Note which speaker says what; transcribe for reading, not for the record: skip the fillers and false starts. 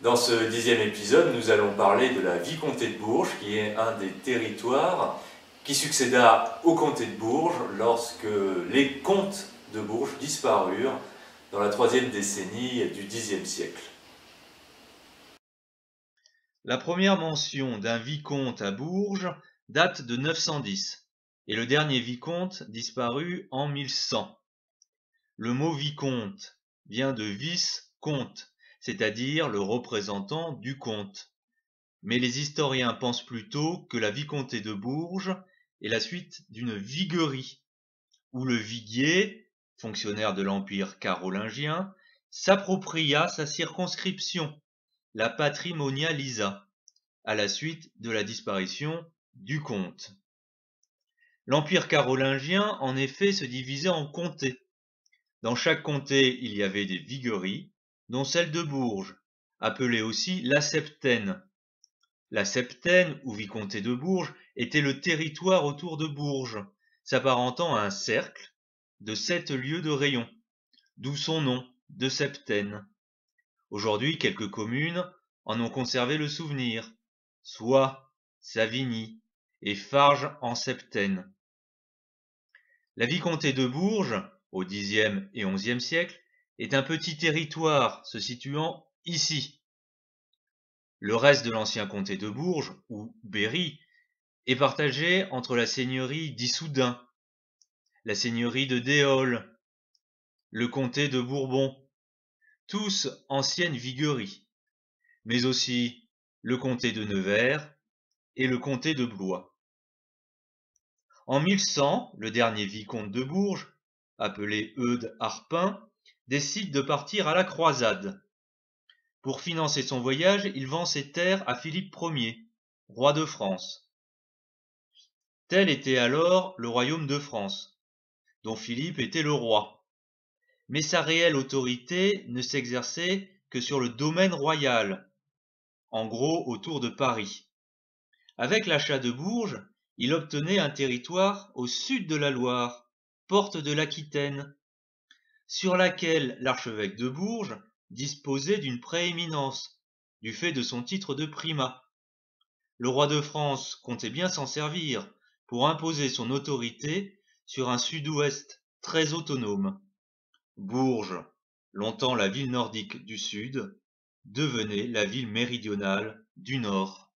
Speaker 1: Dans ce 10e épisode, nous allons parler de la vicomté de Bourges, qui est un des territoires qui succéda au comté de Bourges lorsque les comtes de Bourges disparurent dans la troisième décennie du Xe siècle.
Speaker 2: La première mention d'un vicomte à Bourges date de 910 et le dernier vicomte disparut en 1100. Le mot vicomte vient de vice-comte, c'est-à-dire le représentant du comte. Mais les historiens pensent plutôt que la vicomté de Bourges est la suite d'une viguerie, où le viguier, fonctionnaire de l'Empire carolingien, s'appropria sa circonscription, la patrimonialisa, à la suite de la disparition du comte. L'Empire carolingien, en effet, se divisait en comtés. Dans chaque comté, il y avait des vigueries, dont celle de Bourges, appelée aussi la septaine. La septaine, ou vicomté de Bourges, était le territoire autour de Bourges, s'apparentant à un cercle de 7 lieues de rayon, d'où son nom de septaine. Aujourd'hui, quelques communes en ont conservé le souvenir, Soye, Savigny et Farges-en-Septaine. La vicomté de Bourges, au Xe et XIe siècle, est un petit territoire se situant ici. Le reste de l'ancien comté de Bourges, ou Berry, est partagé entre la seigneurie d'Issoudun, la seigneurie de Déole, le comté de Bourbon, tous anciennes vigueries, mais aussi le comté de Nevers et le comté de Blois. En 1100, le dernier vicomte de Bourges, appelé Eudes Arpin, décide de partir à la croisade. Pour financer son voyage, il vend ses terres à Philippe Ier, roi de France. Tel était alors le royaume de France, dont Philippe était le roi. Mais sa réelle autorité ne s'exerçait que sur le domaine royal, en gros autour de Paris. Avec l'achat de Bourges, il obtenait un territoire au sud de la Loire, porte de l'Aquitaine, sur laquelle l'archevêque de Bourges disposait d'une prééminence, du fait de son titre de primat. Le roi de France comptait bien s'en servir pour imposer son autorité sur un sud-ouest très autonome. Bourges, longtemps la ville nordique du sud, devenait la ville méridionale du nord.